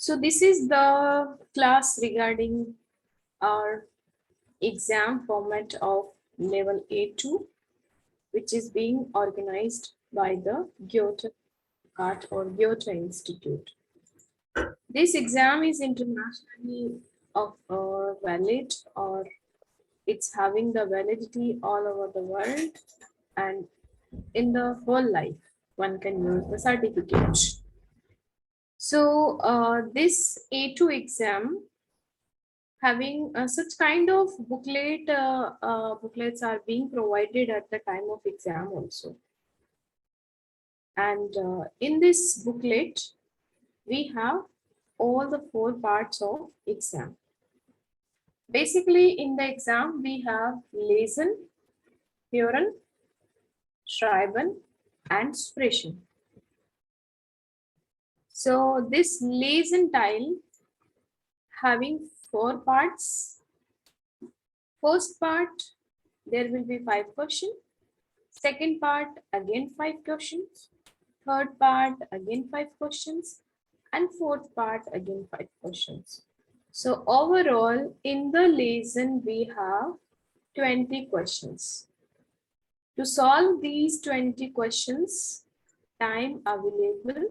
So this is the class regarding our exam format of level A2, which is being organized by the Goethe Art or Goethe Institute. This exam is internationally valid, or it's having the validity all over the world, and in the whole life one can use the certificate. So this A2 exam having such kind of booklets are being provided at the time of exam also. And in this booklet, we have all the 4 parts of exam. Basically, in the exam, we have Lesen, Hören, Schreiben, and Sprechen. So this Lesen tile having 4 parts. First part, there will be 5 questions. Second part, again 5 questions. Third part, again 5 questions. And fourth part, again 5 questions. So overall, in the lesson, we have 20 questions. To solve these 20 questions, time available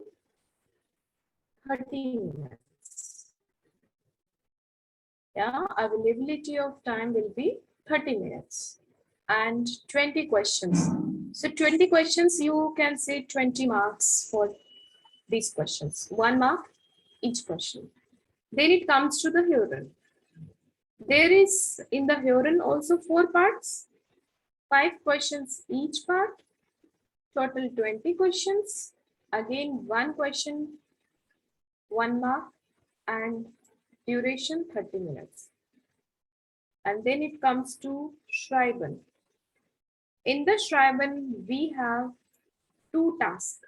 30 minutes. Yeah, availability of time will be 30 minutes and 20 questions. So 20 questions, you can say 20 marks for these questions. 1 mark each question. Then it comes to the Hören. There is in the Hören also 4 parts, 5 questions each part, total 20 questions. Again, 1 question, 1 mark, and duration 30 minutes. And then it comes to Schreiben. In the Schreiben, we have 2 tasks.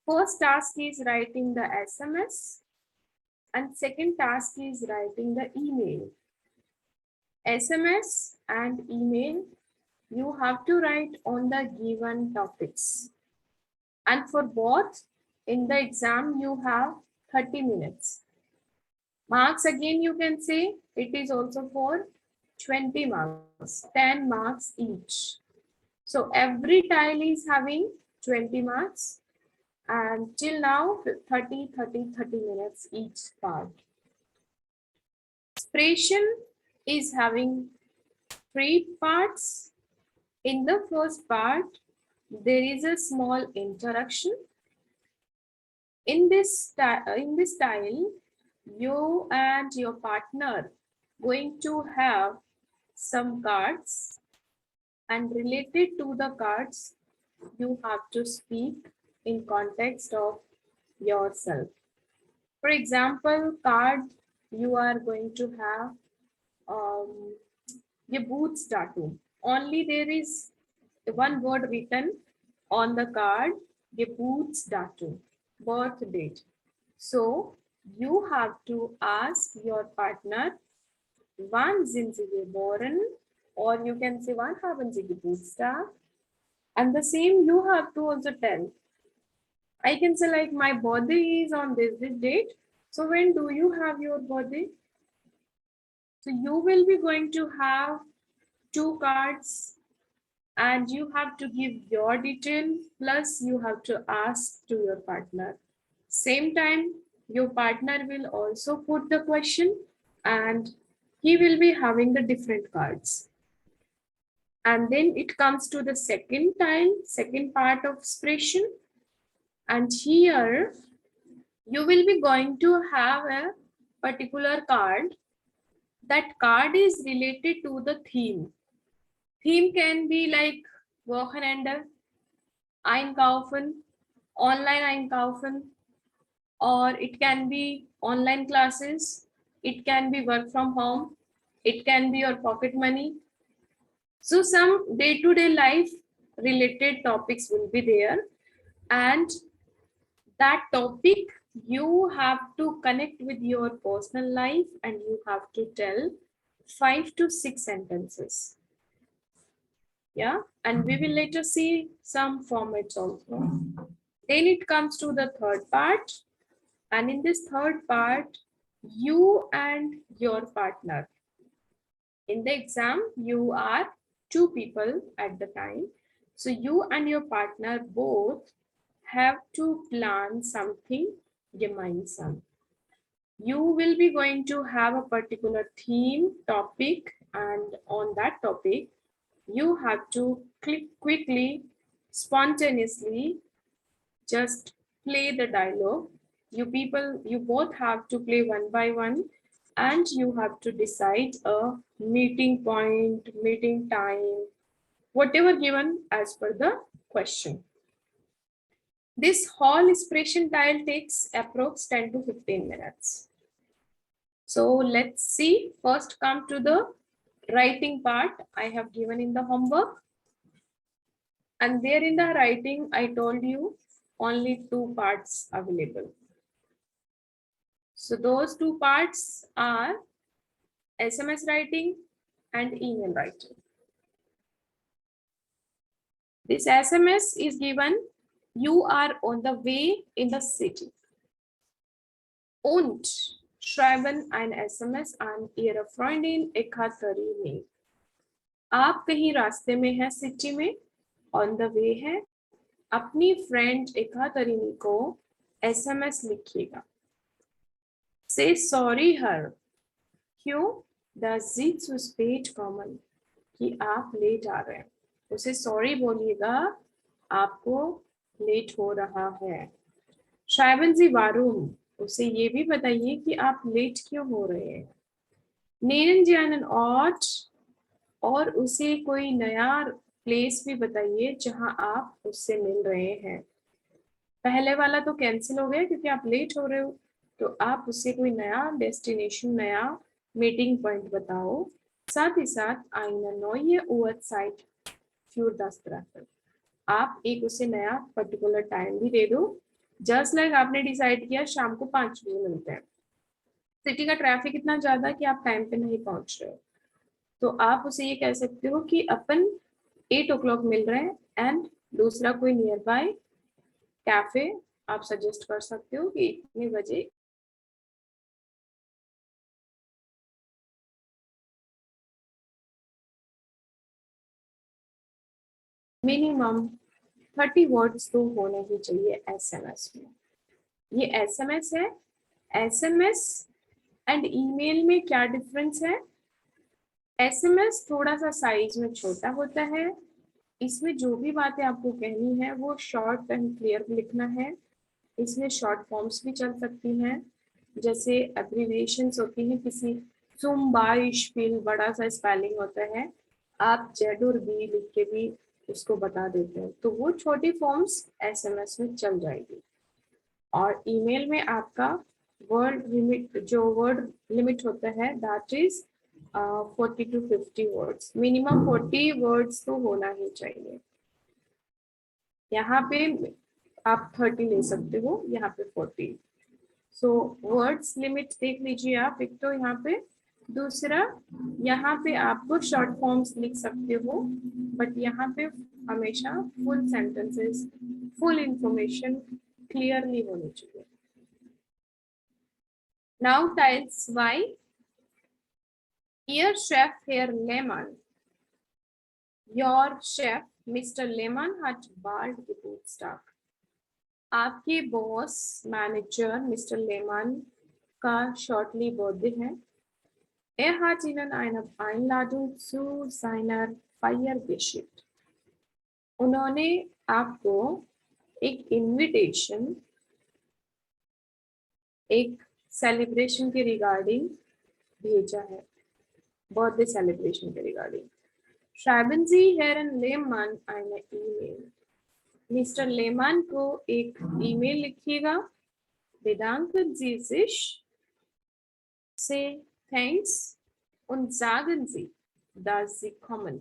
First task is writing the SMS, and second task is writing the email. SMS and email, you have to write on the given topics. And for both, in the exam, you have 30 minutes. Marks, again, you can say it is also for 20 marks, 10 marks each. So every tile is having 20 marks. And till now, 30 minutes each part. Expression is having 3 parts. In the first part, there is a small introduction. In this style, you and your partner going to have some cards, and related to the cards, you have to speak in context of yourself. For example, card you are going to have Geburtsdatum. Only there is one word written on the card, Geburtsdatum, birth date. So you have to ask your partner, wann sind Sie geboren? Or you can say, wann haben Sie Geburtstag? And the same you have to also tell. I can say like my birthday is on this date. So when do you have your birthday? So you will be going to have 2 cards and you have to give your detail, plus you have to ask to your partner. Same time, your partner will also put the question and he will be having the different cards. And then it comes to the second tile, second part of expression. And here you will be going to have a particular card. That card is related to the theme. Theme can be like Wochenende, Einkaufen, online Einkaufen, or it can be online classes, it can be work from home, it can be your pocket money. So some day-to-day life related topics will be there, and that topic you have to connect with your personal life and you have to tell 5 to 6 sentences. Yeah, and we will later see some formats also. Then it comes to the third part. And in this third part, you and your partner. In the exam, you are two people at the time. So you and your partner both have to plan something gemeinsam. You will be going to have a particular theme, topic, and on that topic, you have to quickly, spontaneously just play the dialogue. You both have to play one by one, and you have to decide a meeting point, meeting time, whatever given as per the question. This whole expression tile takes approx 10 to 15 minutes. So let's see, first come to the writing part I have given in the homework. And there in the writing, I told you only two parts available. So those two parts are SMS writing and email writing. This SMS is given, you are on the way in the city. Und schreiben ein SMS an Ihre Freundin Ekaterine. आप कहीं रास्ते में हैं city में, on the way है, अपनी friend एकातरीनी को SMS लिखिएगा. Say sorry her. क्यों? The sie zu spät kommen. कि आप लेट आ रहे हैं. उसे सॉरी बोलिएगा, आपको लेट हो रहा है. Schreiben Sie warum. उसे ये भी बताइए कि आप लेट क्यों हो रहे हैं. Nennen Sie einen Ort. और उसे कोई नया प्लेस भी बताइए जहां आप उससे मिल रहे हैं. पहले वाला तो कैंसिल हो गया क्योंकि आप लेट हो रहे हो, तो आप उससे कोई नया डेस्टिनेशन, नया मीटिंग पॉइंट बताओ. साथ ही साथ eine neue Uhrzeit für das Treffen. आप एक उसे नया पर्टिकुलर टाइम भी दे दो. जस्ट लाइक आपने डिसाइड किया शाम को 5 बजे मिलते हैं. सिटी का ट्रैफिक इतना ज्यादा कि आप टाइम पे नहीं पहुंच रहे हो, तो आप उसे ये कह सकते हो कि अपन 8 o'clock मिल रहे हैं. एंड दूसरा कोई नियर बाय कैफे आप सजेस्ट कर सकते हो कि इतने बजे मिनिमम 30 वर्ड्स तो होने ही चाहिए SMS में. ये SMS है. SMS एंड ईमेल में क्या डिफरेंस है? SMS थोड़ा सा साइज में छोटा होता है. इसमें जो भी बातें आपको कहनी है वो शॉर्ट एंड क्लियर लिखना है. इसमें शॉर्ट फॉर्म्स भी चल सकती हैं, जैसे एब्रिविएशंस होती हैं. किसी zum Beispiel बड़ा सा स्पेलिंग होता है, आप Z और B लिख के भी उसको बता देते हैं, तो वो छोटी फॉर्म्स SMS में चल जाएगी. और ईमेल में आपका वर्ड लिमिट होता है, that is 40 to 50 words. Minimum 40 words तो होना ही चाहिए. यहाँ पे आप 30 ले सकते हो, यहाँ पे 40. सो वर्ड्स लिमिट देख लीजिए आप, एक तो यहाँ पे. दूसरा यहाँ पे आपको शॉर्ट फॉर्म्स लिख सकते हो, बट यहाँ पे हमेशा full sentences, full information clearly होनी चाहिए. Now tiles Y. Ihr Chef Herr Lehmann. Your chef Mr. Lehmann hat bald Geburtstag. आपके बॉस मैनेजर मिस्टर लेमन का शॉर्टली बर्थडे है. Er hat Ihnen eine Einladung zu seiner Feier geschickt. उन्होंने आपको एक invitation एक celebration के regarding भेजा है, बर्थडे सेलिब्रेशन के regarding. Schreiben Sie Herrn Lehmann eine E-Mail. Mister lemon को एक ईमेल लिखिएगा. Bedanken Sie sich, say thanks und sagen Sie, dass Sie kommen.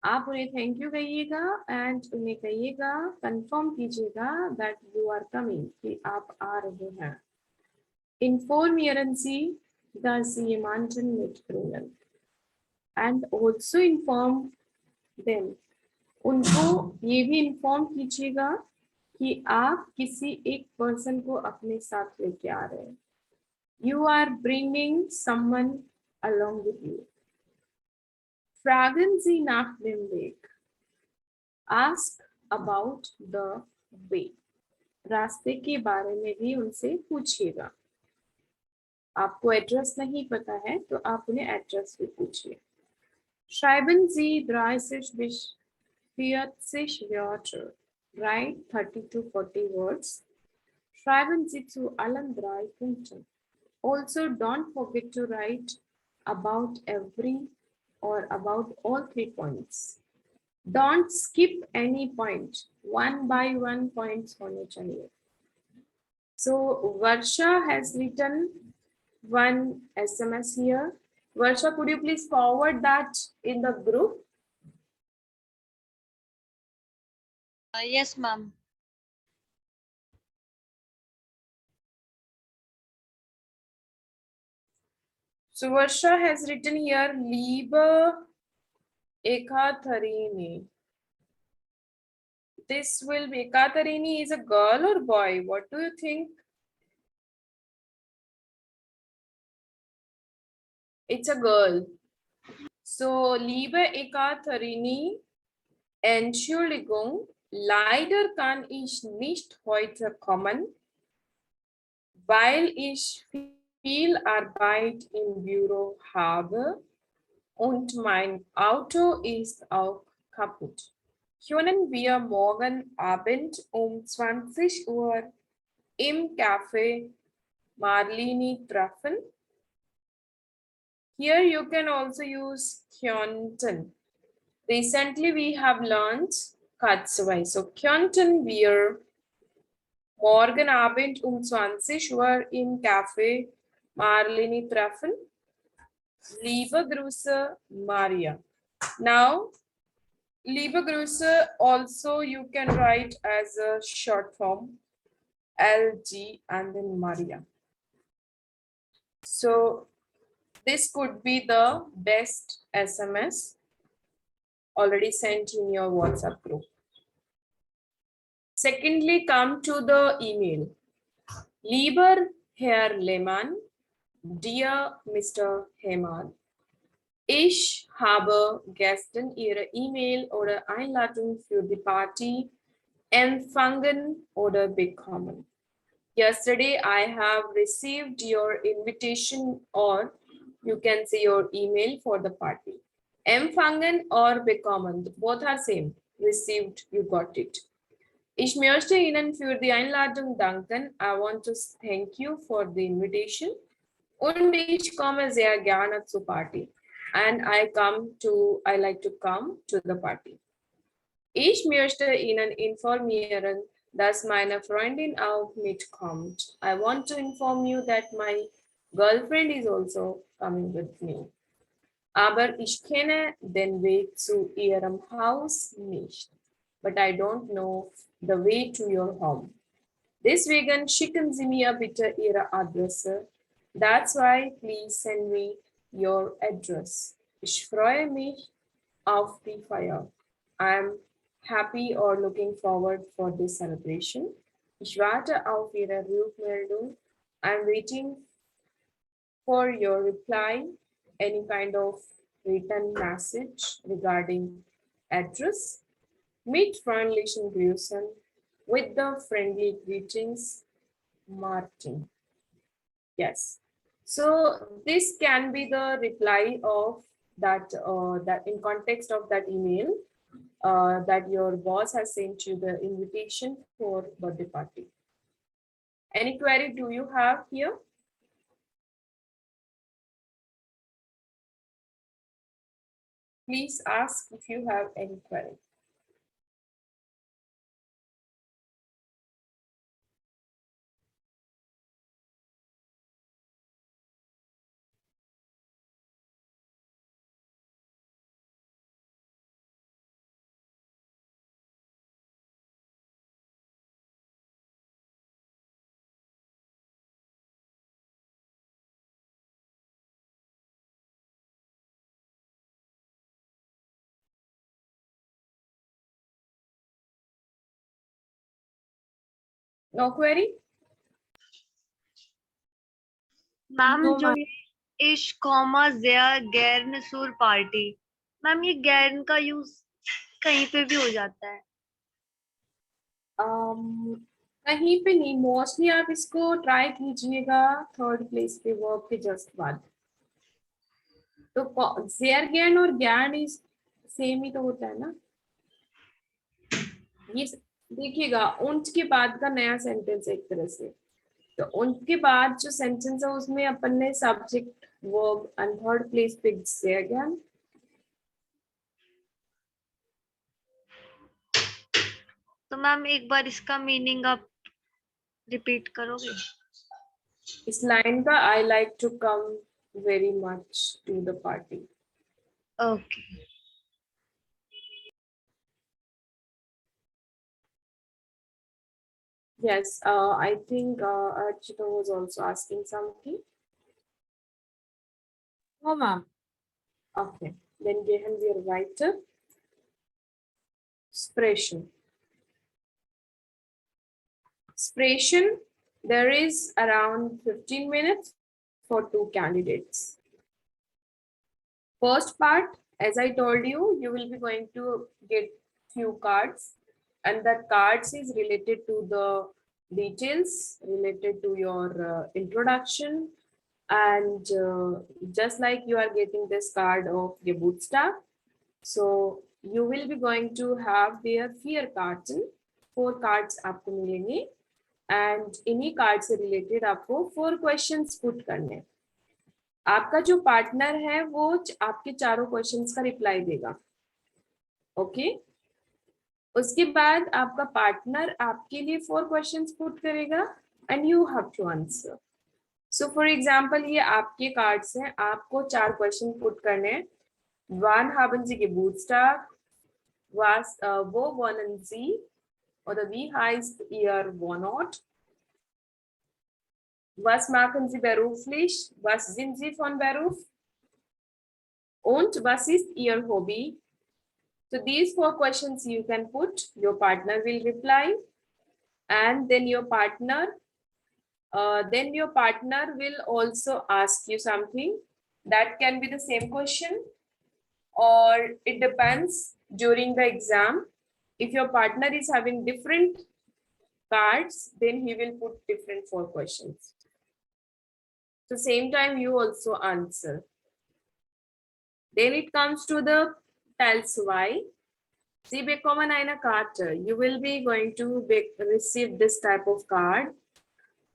आप उन्हें थैंक यू कहिएगा एंड उन्हें कहिएगा, कंफर्म कीजिएगा दैट यू आर कमिंग, कि आप आ रहे हैं. Informieren Sie, dass Sie jemanden mitbringen. And also inform them. उनको ये भी इन्फॉर्म कीजिएगा कि आप किसी एक पर्सन को अपने साथ लेके आ रहे हैं. You are bringing someone along with you. Fragen Sie nach dem Weg. Ask about the way. रास्ते के बारे में भी उनसे पूछिएगा. आपको एड्रेस नहीं पता है तो आप उन्हें एड्रेस भी पूछिए. Schreiben Sie 30 bis 40 Wörter. Write 30 to 40 words. Schreiben Sie zu allen 3 Punkten. Also, don't forget to write about every or about all 3 points. Don't skip any point. One by one points होने चाहिए. So Varsha has written one SMS here. Varsha, could you please forward that in the group? Yes, ma'am. So Varsha has written here, Liebe Ekatharini. This will be, Ekatharini is a girl or boy? What do you think? It's a girl. So, liebe Ekatharini, Entschuldigung, leider kann ich nicht heute kommen, weil ich viel Arbeit im Büro habe und mein Auto ist auch kaputt. Können wir morgen Abend um 20 Uhr im Café Marlini treffen? Here you can also use könnten. Recently we have learned Katsui. So könnten wir morgen Abend um 20 Uhr im Café Marlini treffen? Liebe Grüße, Maria. Now, liebe Grüße also you can write as a short form, LG and then Maria. So this could be the best SMS already sent in your WhatsApp group. Secondly, come to the email. Lieber Herr Lehmann, dear Mr. Heyman, ich habe gestern Ihre E-Mail oder Einladung für die Party empfangen oder bekommen. Yesterday, I have received your invitation or you can say your email for the party. Empfangen or bekommen, both are same. Received, you got it. Ich möchte Ihnen für die Einladung danken. I want to thank you for the invitation. Und ich komme sehr gerne zur Party. And I like to come to the party. Ich möchte Ihnen informieren, dass meine Freundin auch mitkommt. I want to inform you that my girlfriend is also coming with me. Aber ich kenne den Weg zu ihrem Haus nicht. But I don't know the way to your home. Deswegen schicken Sie mir bitte Ihre Adresse. That's why please send me your address. Ich freue mich auf die Feier. I'm happy or looking forward for this celebration. Ich warte auf Ihre Rückmeldung. I'm waiting for your reply, any kind of written message regarding address. Mit freundlichen Grüßen, with the friendly greetings, Martin. Yes. So this can be the reply of that in context of that email that your boss has sent you the invitation for birthday party. Any query do you have here? Please ask if you have any query. No query? Ma'am No, जो ma'am. ये इश comma jeer गैर नसूर party, ma'am ये गैर का use कहीं पे भी हो जाता है। कहीं पे नहीं, मोस्टली आप इसको ट्राई कीजिएगा थर्ड प्लेस पे वर्ब के जस्ट बाद। तो जेयर ज्ञान और ज्ञान इस सेम ही तो होता है ना। ये देखिएगा, उनके बाद का नया सेंटेंस एक तरह से, तो उनके बाद जो सेंटेंस है उसमें अपन ने subject verb and third place पे जेयर ज्ञान। तो मैम एक बार इसका मीनिंग आप रिपीट करोगे? इस लाइन का I like to come very much to the party. Okay. Yes, I think Archita was also asking something. No, ma'am. Okay, then gehen wir weiter. Sprechen. Sprechen, there is around 15 minutes for 2 candidates. First part, as I told you, you will be going to get few cards, and that cards is related to the details related to your introduction, and just like you are getting this card of Geburtstag, so you will be going to have their 4 cards आपको मिलेंगे, and इन्हीं card से related आपको 4 questions put करने। आपका जो partner है वो आपके चारों क्वेश्चंस का रिप्लाई देगा। ओके, उसके बाद आपका पार्टनर आपके लिए 4 क्वेश्चंस पुट करेगा and you have to answer. So for example ये आपके कार्ड्स हैं, आपको 4 क्वेश्चन पुट करने हैं। Wann haben Sie Geburtstag? Wo wohnen Sie? Oder wie heißt Ihr Wohnort? Was machen Sie beruflich? Was sind Sie von Beruf? Und was ist Ihr Hobby? So these 4 questions you can put, your partner will reply, and then your partner will also ask you something that can be the same question, or it depends during the exam. If your partner is having different cards, then he will put different 4 questions. So same time you also answer. Then it comes to the tells why. Sie bekommen eine Karte. You will be going to receive this type of card,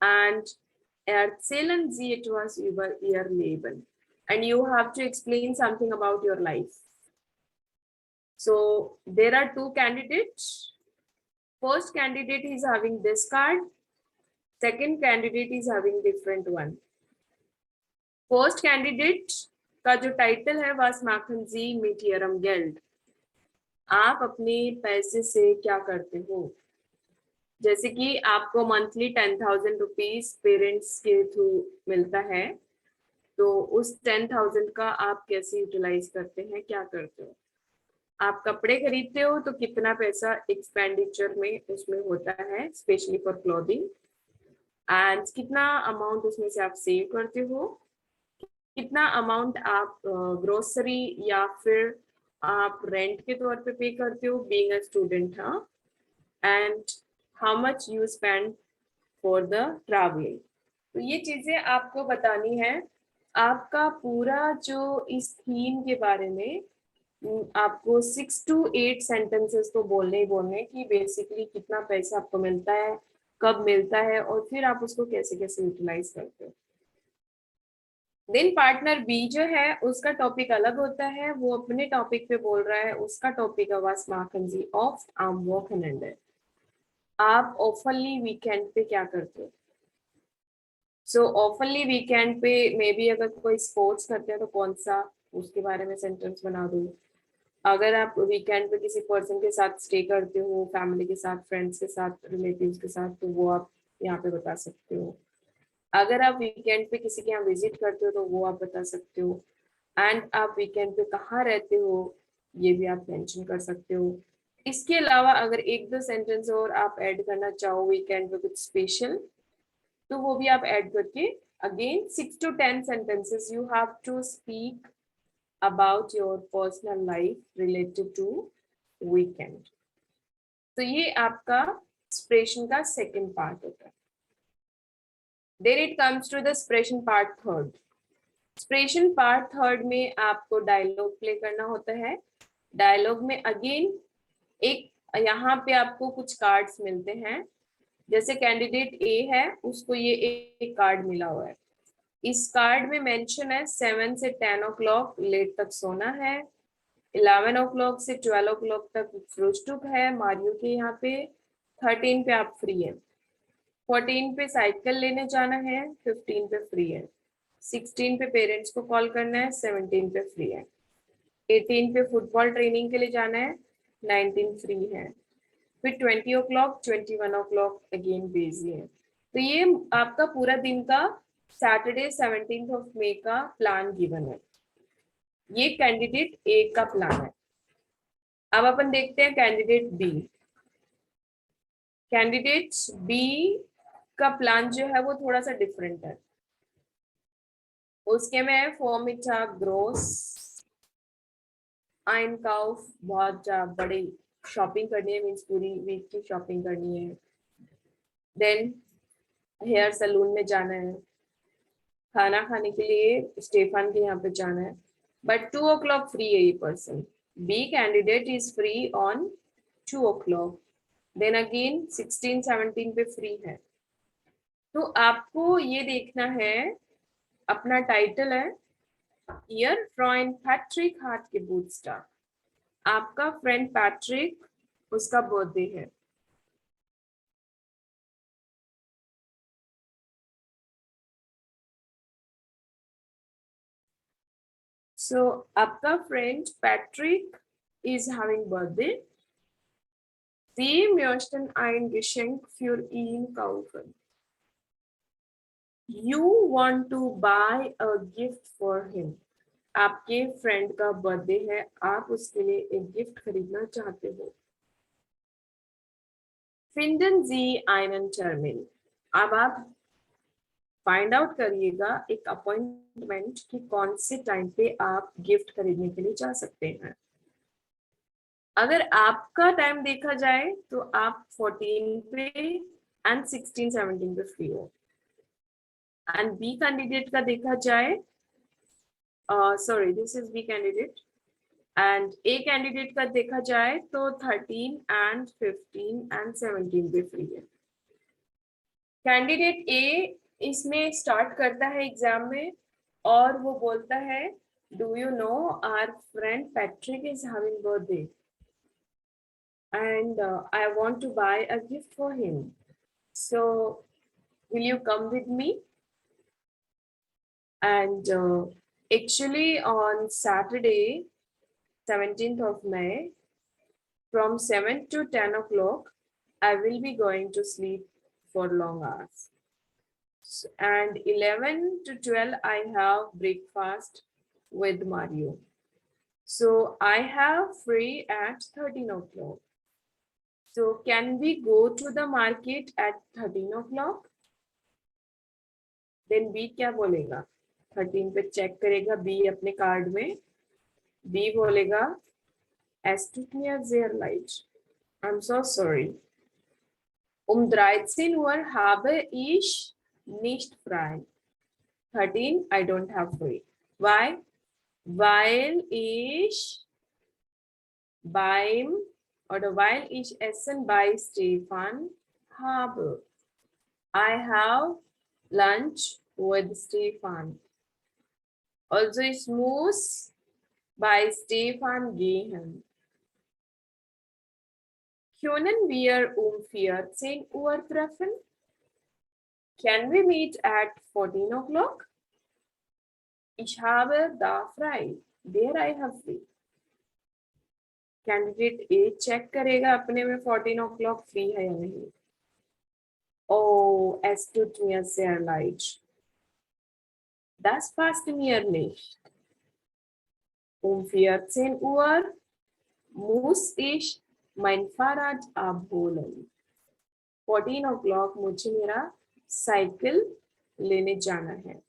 and erzählen Sie etwas über Ihr Leben. And you have to explain something about your life. So there are 2 candidates. First candidate is having this card. Second candidate is having different one. First candidate का जो title है was machen Sie mit Ihrem Geld. आप अपने पैसे से क्या करते हो? जैसे कि आपको मंथली 10,000 रुपीज पेरेंट्स के थ्रू मिलता है, तो उस 10,000 का आप कैसे यूटिलाइज करते हैं, क्या करते हो? आप कपड़े खरीदते हो तो कितना पैसा एक्सपेंडिचर में उसमें होता है, स्पेशली फॉर क्लोथिंग, एंड कितना अमाउंट उसमें से आप सेव करते हो, कितना अमाउंट आप ग्रोसरी या फिर आप रेंट के तौर पे करते हो बीइंग अ स्टूडेंट, हाँ, and how much you spend for the travelling. तो ये चीजें आपको बतानी है। आपका पूरा जो इस थीम के बारे में आपको 6 to 8 सेंटेंसेस तो बोलने ही बोलने कि बेसिकली कितना पैसा आपको मिलता है, कब मिलता है, और फिर आप उसको कैसे कैसे यूटिलाइज करते हो। देन पार्टनर बी जो है उसका टॉपिक अलग होता है, वो अपने टॉपिक पे बोल रहा है, उसका टॉपिक है was machen Sie oft am Wochenende। आप ऑफनली वीकेंड पे क्या करते हो? सो ऑफनली वीकेंड पे मे बी अगर कोई स्पोर्ट्स करते हैं तो कौन सा, उसके बारे में सेंटेंस बना दो। अगर आप वीकेंड पे किसी पर्सन के साथ स्टे करते हो, फैमिली के साथ, फ्रेंड्स के साथ, रिलेटिव्स के साथ, तो वो आप यहाँ पे बता सकते हो। अगर आप वीकेंड पे किसी के यहाँ विजिट करते हो तो वो आप बता सकते हो। एंड आप वीकेंड पे कहाँ रहते हो ये भी आप मेंशन कर सकते हो। इसके अलावा अगर एक दो सेंटेंस और आप ऐड करना चाहो वीकेंड पे कुछ स्पेशल, तो वो भी आप ऐड करके again 6 to 10 sentences you have to speak about your personal life related to weekend. तो ये आपका एक्सप्रेशन का सेकंड पार्ट होता है. Then it comes to the expression part third. Expression part third में आपको डायलॉग प्ले करना होता है. डायलॉग में अगेन एक यहाँ पे आपको कुछ कार्ड्स मिलते हैं. जैसे कैंडिडेट ए है, उसको ये एक कार्ड मिला हुआ है. इस कार्ड में मेंशन है 7 से 10 o'clock लेट तक सोना है, 11 o'clock से 12 o'clock तक फ्रूस्टुक है मारियो के यहाँ पे, 13 पे आप फ्री है, 14 पे साइकिल लेने जाना है, 15 पे फ्री है, 16 पे पेरेंट्स को कॉल करना है, 17 पे फ्री है, 18 पे फुटबॉल ट्रेनिंग के लिए जाना है, 19 फ्री है, फिर 20 o'clock 21 o'clock अगेन बिजी है. तो ये आपका पूरा दिन का सैटरडे 17th of May का प्लान गिवन है. ये कैंडिडेट ए का प्लान है. अब अपन देखते हैं कैंडिडेट बी. कैंडिडेट बी का प्लान जो है वो थोड़ा सा डिफरेंट है. उसके में फॉर्मिटा ग्रोस आइनकाउफ बहुत बड़ी शॉपिंग करनी है, मीन्स पूरी वीक की शॉपिंग करनी है. देन हेयर सलून में जाना है, खाना खाने के लिए स्टेफन के यहाँ पे जाना है, बट 2 o'clock फ्री है ये person. B candidate is free on 2 o'clock. Then again 16 17 पे फ्री है. तो आपको ये देखना है, अपना टाइटल है ईयर फ्रॉइंड पैट्रिक हार्ट के बूटस्टार. आपका फ्रेंड पैट्रिक, उसका बर्थडे है. So आपका friend Patrick is having birthday. Sie möchten ein Geschenk für ihn kaufen. You want to buy a gift for him. आपके फ्रेंड का बर्थडे है, आप उसके लिए एक गिफ्ट खरीदना चाहते हो. Finden Sie einen Termin. अब आप फाइंड आउट करिएगा एक अपॉइंटमेंट कि कौन से टाइम पे आप गिफ्ट खरीदने के लिए जा सकते हैं. अगर आपका टाइम देखा जाए तो आप 14 पे एंड 16 17 पे फ्री हो. एंड बी कैंडिडेट का देखा जाए, sorry this is B candidate, and A candidate का देखा जाए तो 13 एंड 15 एंड 17 पे फ्री है. कैंडिडेट ए इसमें स्टार्ट करता है एग्जाम में और वो बोलता है, do you know our friend Patrick is having birthday and I want to buy a gift for him. So will you come with me? And actually on Saturday 17th of May from 7 to 10 o'clock I will be going to sleep for long hours. And 11 to 12 I have breakfast with Mario. So I have free at 13 o'clock. So can we go to the market at 13 o'clock? Then B क्या बोलेगा? 13 पे check करेगा B अपने card में. B बोलेगा, es tut mir sehr leid. I'm so sorry. 13 Uhr habe ich nicht frei. 13 I don't have free. Why? Weil ich weil ich Essen bei Stefan habe. I have lunch with Stefan. Also ich muss bei Stefan gehen. Können wir 14 Uhr treffen? Can we meet at 14 o'clock? Ich habe da frei. There I have free. Candidate A check करेगा अपने में 14 o'clock free है या नहीं. Oh, es tut mir sehr leid. Das passt mir nicht. 14 Uhr muss ich mein Fahrrad abholen. 14 o'clock मुझे मेरा cycle लेने जाना है.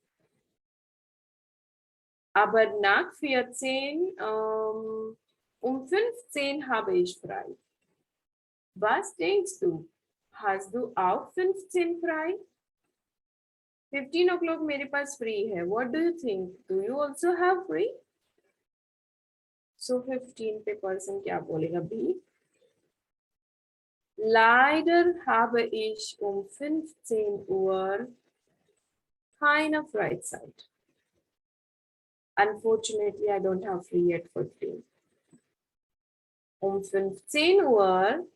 Aber nach 14 um 15 habe ich frei. Was denkst du? Hast du auch 15 frei? 15 o'clock मेरे पास free है. What do you think? Do you also have free? So 15 पे person क्या बोलेगा B? Leider habe ich um 15 Uhr keine Freizeit. Unfortunately, I don't have free at 15. Um 15 Uhr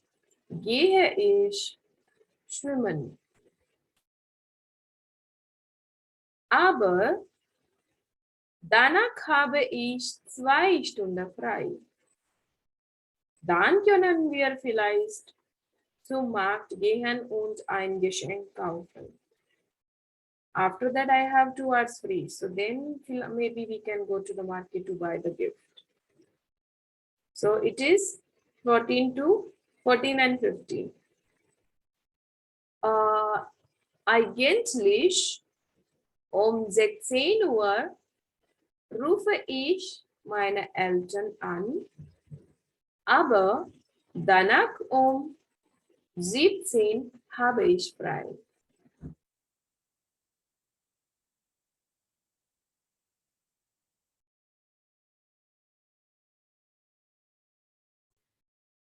gehe ich schwimmen. Aber danach habe ich 2 Stunden frei. Dann können wir vielleicht zum Markt gehen und ein Geschenk kaufen. After that, I have 2 hours free. So then maybe we can go to the market to buy the gift. So it is 14 and 15. Eigentlich um 16 Uhr rufe ich meine Eltern an, aber danach um 17 habe ich frei.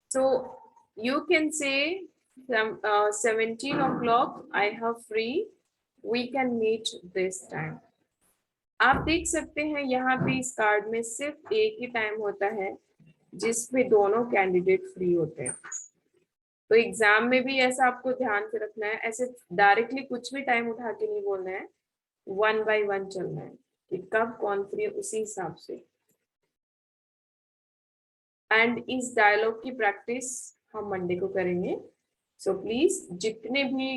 So you can say 17 o'clock I have free. We can meet this time. आप देख सकते हैं यहाँ पे इस card में सिर्फ एक ही टाइम होता है जिसमें दोनों कैंडिडेट फ्री होते हैं. तो एग्जाम में भी ऐसा आपको ध्यान से रखना है. ऐसे डायरेक्टली कुछ भी टाइम उठा के नहीं बोलना है. 1 by 1 चलना है कि कब कौन फ्री, उसी हिसाब से. एंड इस डायलॉग की प्रैक्टिस हम मंडे को करेंगे. सो प्लीज जितने भी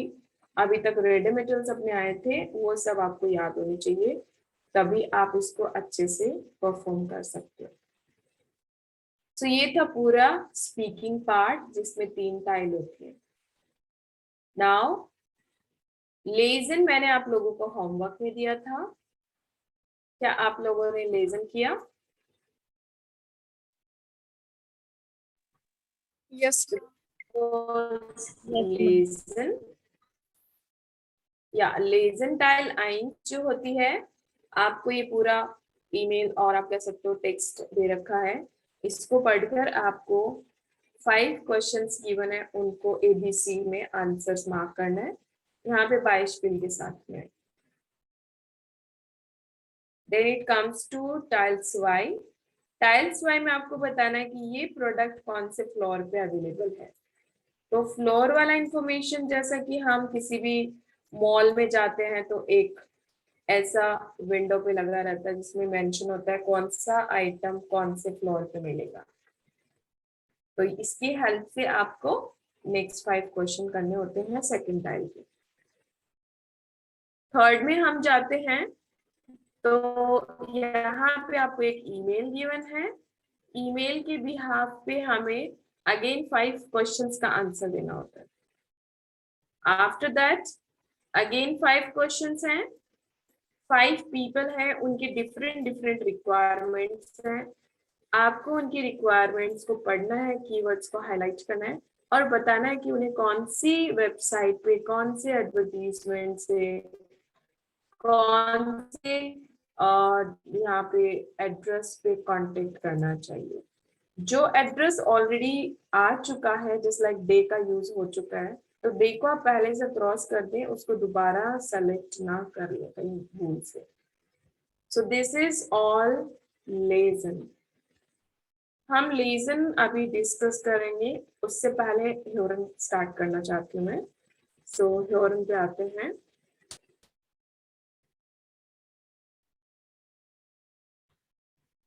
अभी तक रेडी मटेरियल्स अपने आए थे वो सब आपको याद होने चाहिए, तभी आप इसको अच्छे से परफॉर्म कर सकते हो. तो ये था पूरा स्पीकिंग पार्ट जिसमें 3 टाइल होती है. नाउ लेजन मैंने आप लोगों को होमवर्क में दिया था. क्या आप लोगों ने लेजन किया? Yes. लेजन या लेजन टाइल 1 जो होती है, आपको ये पूरा ईमेल और आप कह सकते हो टेक्स्ट दे रखा है. इसको पढ़कर आपको 5 क्वेश्चंस गिवन है, उनको ABC में आंसर्स मार्क करना है. यहाँ पे 22 फिल के साथ में. Then it comes to tiles Y. Tiles Y में आपको बताना है कि ये प्रोडक्ट कौन से फ्लोर पे अवेलेबल है. तो फ्लोर वाला इंफॉर्मेशन जैसा कि हम किसी भी मॉल में जाते हैं तो एक ऐसा विंडो पे लगा रहता है जिसमें मेंशन होता है कौन सा आइटम कौन से फ्लोर पे मिलेगा. तो इसकी हेल्प से आपको नेक्स्ट 5 क्वेश्चन करने होते हैं सेकंड टाइल के. थर्ड में हम जाते हैं तो यहाँ पे आपको एक ईमेल गिवन है. ईमेल के बिहाफ पे हमें अगेन 5 क्वेश्चंस का आंसर देना होता है. आफ्टर दैट अगेन 5 क्वेश्चंस हैं. 5 पीपल हैं, उनके डिफरेंट रिक्वायरमेंट्स हैं. आपको उनकी रिक्वायरमेंट्स को पढ़ना है, कीवर्ड्स को हाईलाइट करना है और बताना है कि उन्हें कौन सी वेबसाइट पे, कौन से एडवर्टीजमेंट से, कौन से यहाँ पे एड्रेस पे कांटेक्ट करना चाहिए. जो एड्रेस ऑलरेडी आ चुका है, जस्ट लाइक डे का यूज हो चुका है, तो डे को आप पहले से क्रॉस कर दें, उसको दोबारा सेलेक्ट ना कर ले कहीं भूल से. So this is all legend. हम लेजन अभी डिस्कस करेंगे, उससे पहले ह्योरन स्टार्ट करना चाहती हूँ मैं. सो ह्योरन पे आते हैं.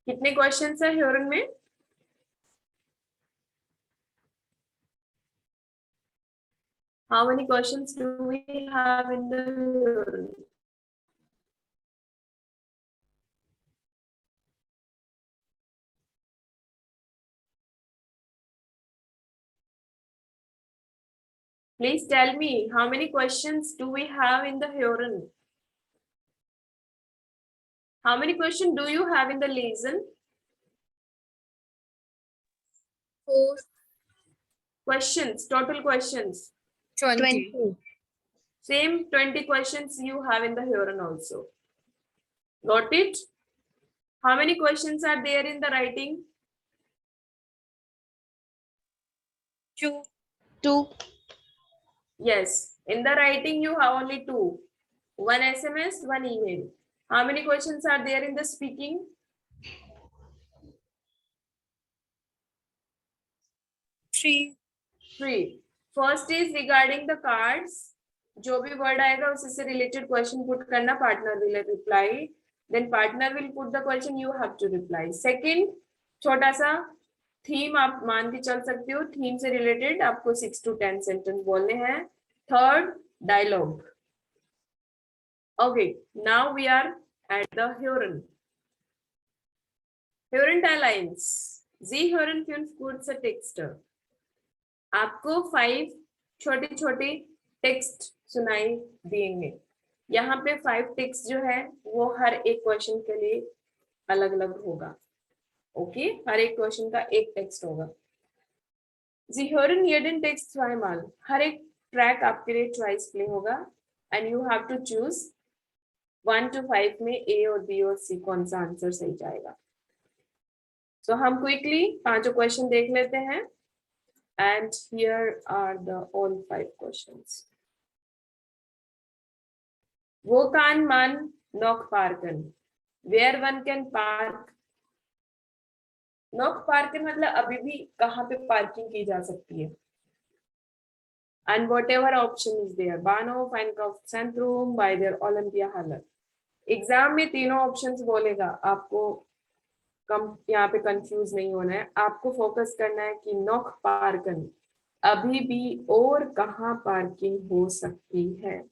कितने क्वेश्चंस है ह्योरन में? How many questions do we have in the ह्योरन? Please tell me, how many questions do we have in the Huron? How many questions do you have in the lesson? 4, Questions, total questions. 20. 20. Same 20 questions you have in the Huron also. Got it? How many questions are there in the writing? 2, 2. Yes, in the writing you have only 2. One SMS, one email. How many questions are there in the speaking? 3, 3. First is regarding the cards. जो भी word आएगा उसी से related question put करना, partner will reply. Then partner will put the question, you have to reply. Second, छोटा सा theme आप मान के चल सकते हो, थीम से रिलेटेड आपको 6 to 10 सेंटेंस बोलने हैं. Third, dialogue. Okay, now we are at the Huron. Huron lines. Sie hören 5 kurze Texte. आपको 5 छोटे छोटे टेक्स्ट सुनाई देंगे. यहाँ पे 5 टेक्स्ट जो है वो हर एक क्वेश्चन के लिए अलग अलग होगा. ओके, हर एक क्वेश्चन का एक टेक्स्ट होगा. Sie hören jeden Text zweimal. हर एक ट्रैक आपके लिए ट्वाइस प्ले होगा and you have to choose 1 to 5 में ए और बी और सी कौन सा आंसर सही जाएगा. सो हम क्विकली पांचों क्वेश्चन देख लेते हैं. And here are the all 5 questions. Wo kann man noch parken? Where one can park? Noch parken मतलब अभी भी कहाँ पे पार्किंग की जा सकती है. And whatever option is there. Bahnhof, Einkaufszentrum, by der Olympiahalle. Exam में तीनों ऑप्शंस बोलेगा. आपको कम यहाँ पे कंफ्यूज नहीं होना है. आपको फोकस करना है कि नॉक पार्कन अभी भी और कहाँ पार्किंग हो सकती है.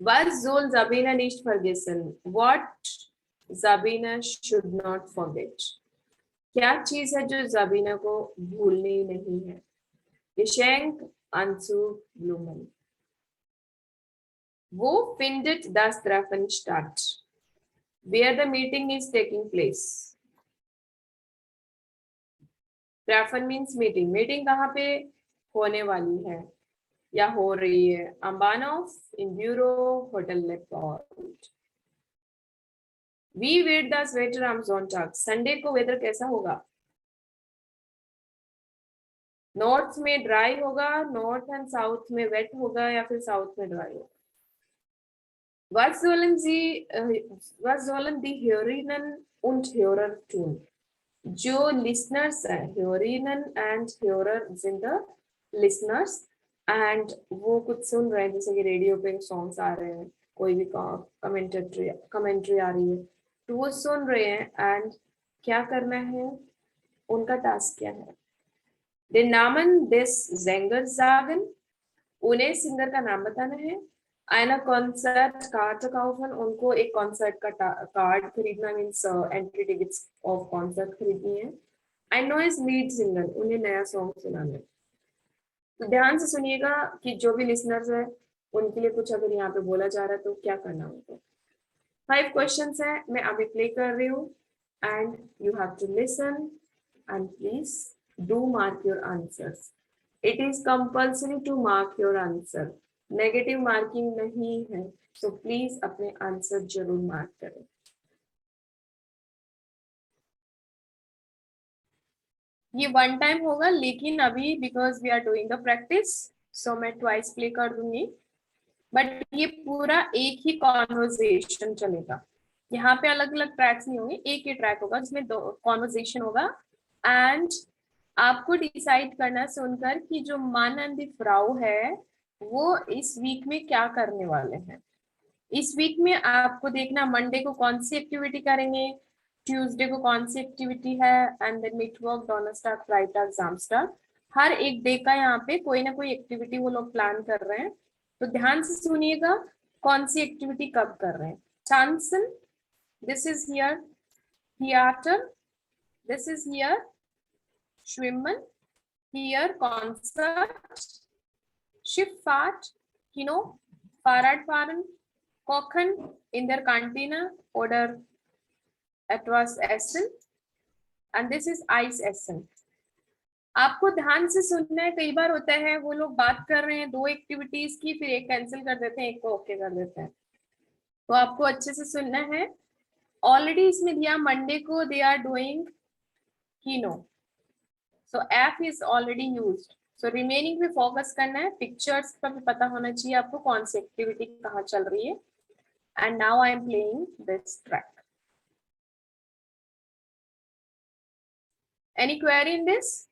Was soll Sabina nicht vergessen? What Sabina should not forget? क्या चीज है जो Sabina को भूलनी नहीं है. Geschenk Anzug Blumen. Wo findet das Treffen statt? Where the meeting is taking place. Treffen means meeting. Meeting कहाँ पे होने वाली है या हो रही है. Am Bahnhof, in Bureau, Hotel Leopold. Wie wird das Wetter am Sonntag? Sunday को वेदर कैसा होगा? नॉर्थ में ड्राई होगा, नॉर्थ एंड साउथ में वेट होगा या फिर साउथ में ड्राई होगा. Was sollen die Hörerinnen und Hörer tun? जो listeners है, Hörerinnen and Hörer sind the listeners and वो कुछ सुन रहे हैं, जैसे कि रेडियो पे सॉन्ग्स आ रहे हैं, कोई भी कमेंट्री आ रही है, तो वो सुन रहे हैं. एंड क्या करना है, उनका टास्क क्या है. Den Namen des Sängers sagen, उन्हें सिंगर का नाम बताना है. Eine Konzertkarte kaufen, उनको एक कॉन्सर्ट का कार्ड खरीदना, means entry tickets of concert खरीदनी है. Ein neues Lied singen, उन्हें नया सॉन्ग सुनाना है. तो ध्यान से सुनिएगा कि जो भी लिसनर्स है उनके लिए कुछ अगर यहाँ पे बोला जा रहा है तो क्या करना होगा. 5 क्वेश्चंस है, मैं अभी प्ले कर रही हूँ and you have to listen and please do mark your answers. It is compulsory to mark your answer. Negative marking नहीं है, so please अपने आंसर जरूर मार्क करें. ये वन टाइम होगा, लेकिन अभी because we are doing the practice so मैं ट्वाइस प्ले कर दूंगी. बट ये पूरा एक ही कॉन्वर्सेशन चलेगा. यहाँ पे अलग अलग ट्रैक्स नहीं होंगे, एक ही ट्रैक होगा जिसमें 2 कॉन्वर्सेशन होगा. एंड आपको डिसाइड करना सुनकर कि जो मान एंड दी फ्राउ है वो इस वीक में क्या करने वाले हैं. इस वीक में आपको देखना मंडे को कौन सी एक्टिविटी करेंगे, ट्यूसडे को कौन सी एक्टिविटी है, एंड देन मिटवर्क, डोनरस्टार, फ्राइडे, एग्जामस्टार. हर एक डे का यहाँ पे कोई ना कोई एक्टिविटी वो लोग प्लान कर रहे हैं. तो ध्यान से सुनिएगा कौन सी एक्टिविटी कब कर रहे हैं. Chanson, this is here. Theatre, this is here. Schwimmen, Here Concert, Schifffahrt, Kino, Fahrradfahren, Kochen, in der Kantine oder etwas essen, and this is Eis essen. आपको ध्यान से सुनना है, कई बार होता है वो लोग बात कर रहे हैं दो एक्टिविटीज की, फिर एक कैंसिल कर देते हैं, एक को ओके कर देते हैं, तो आपको अच्छे से सुनना है। ऑलरेडी इसमें दिया मंडे को they are doing keno, so F is already used, so remaining पे फोकस करना है, पिक्चर्स का भी पता होना चाहिए आपको कौन सी एक्टिविटी कहाँ चल रही है। And now I am playing this track. Any query in this?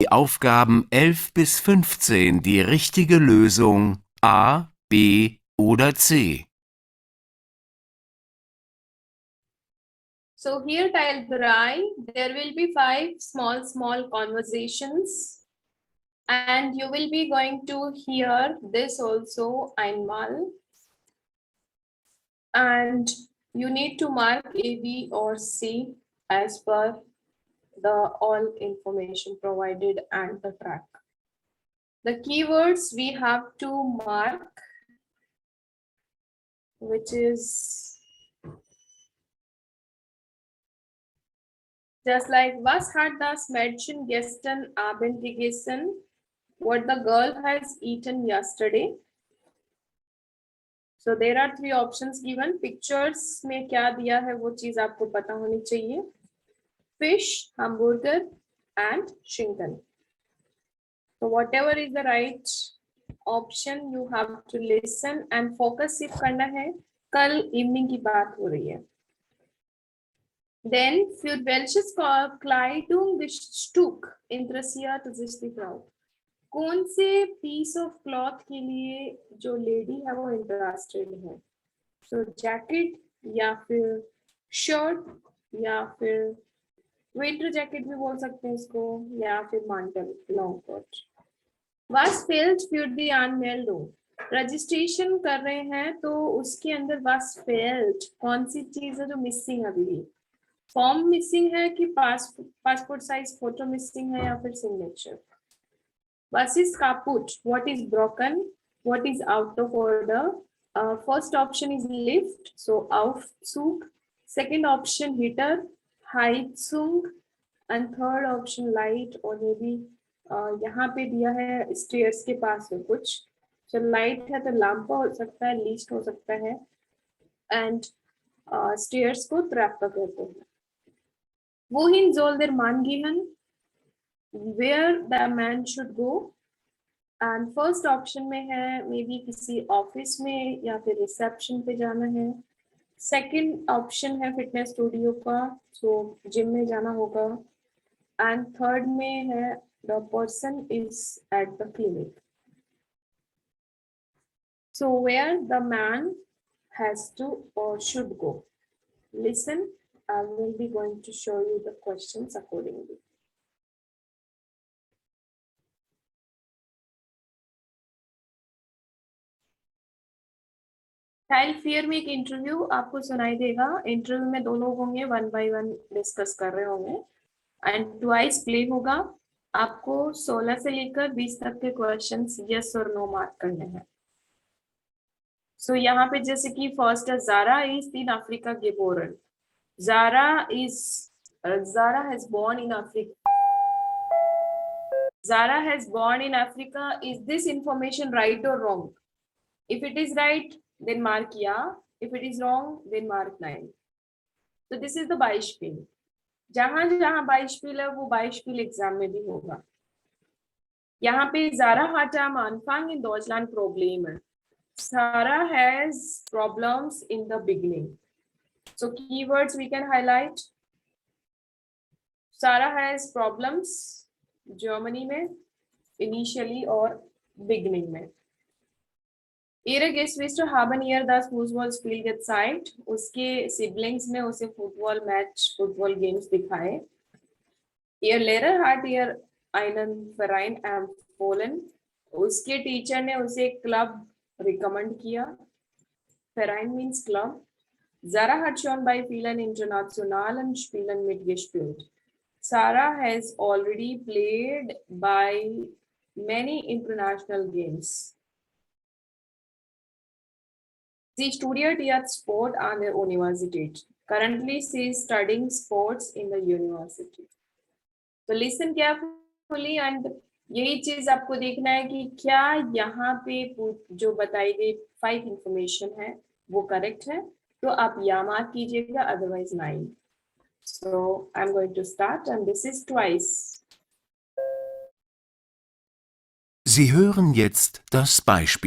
Die Aufgaben 11 bis 15 die richtige Lösung A, B oder C. So here Talbrai, there will be 5 small conversations, and you will be going to hear this also einmal, and you need to mark A, B or C as per the all information provided and the track. The keywords we have to mark, which is just like was hat das Mädchen gestern Abend gegessen? What the girl has eaten yesterday? So there are 3 options given. Pictures में क्या दिया है वो चीज आपको पता होनी चाहिए. Fish, hamburger and schinken. So whatever is the right option, you have to listen and focus सिर्फ करना है. कल इवनिंग की बात हो रही है. Then für welches Kleidung Stück interessiert sich die Frau? कौन से पीस ऑफ क्लॉथ के लिए जो लेडी है वो इंटरेस्टेड है? सो जैकेट या फिर शर्ट या फिर विंटर जैकेट भी बोल सकते हैं इसको, या फिर मांटल long coat. Was fehlt für die Anmeldung? Registration कर रहे हैं तो उसके अंदर was fehlt कौन सी चीज है जो मिसिंग अभी भी? फॉर्म मिसिंग है कि पासपोर्ट साइज फोटो मिसिंग है या फिर signature? Was is kaputt? What is broken? What is out of order? First option is lift, so Aufzug. Second option heater, Heizung. And third option light, or maybe यहाँ पे दिया है stairs के पास है कुछ. So light है तो लांपा हो सकता है, लीस्ट हो सकता है, and stairs को ट्रैप कहते हैं. Wohin soll der Mann gehen? Where the man should go. And first option में है मे बी किसी ऑफिस में या फिर रिसेप्शन पे जाना है. सेकंड ऑप्शन है फिटनेस स्टूडियो का, सो जिम में जाना होगा. एंड थर्ड में है the person is at the clinic. So where the man has to और should go. Listen, I will be going to show you the questions accordingly. Child fair में एक interview आपको सुनाई देगा. इंटरव्यू में 2 लोग होंगे, 1 बाय 1 डिस्कस कर रहे होंगे एंड ट्वाइस प्ले होगा. आपको 16 से लेकर 20 तक के क्वेश्चंस यस और नो मार्क करने हैं. सो यहाँ पे जैसे कि फर्स्ट है Zaara is in Africa geboren. Zara has born in Africa. Zara has born in Africa. Is this information right or wrong? If it is right, then mark yeah. If it is wrong, then mark 9. So this is the Beispiel. जहां जहां Beispiel है वो Beispiel exam में भी होगा. यहाँ पे Zara hatte am Anfang in Deutschland Probleme. Sarah has problems in the beginning. So keywords we can highlight. Sarah has problems Germany में initially और beginning में. Ihre Geschwister haben ihr das Fußballspiel gezeigt. उसके siblings ने उसे Football games दिखाए. Ihr Lehrer hat ihr einen Verein empfohlen. उसके teacher ने उसे club recommend किया. Verein means club. Sarah hat schon bei vielen internationalen Spielen mitgespielt. Sarah has already played by many international games. Sie studiert jetzt Sport an der Universität. Currently, she is studying sports in the university. So listen carefully and यही चीज आपको देखना है कि क्या यहाँ पे जो बताई गई 5 इंफॉर्मेशन है वो करेक्ट है, तो आप या मार्क कीजिएगा, otherwise 9. So I'm going to start and this is twice. Sie hören jetzt das Beispiel.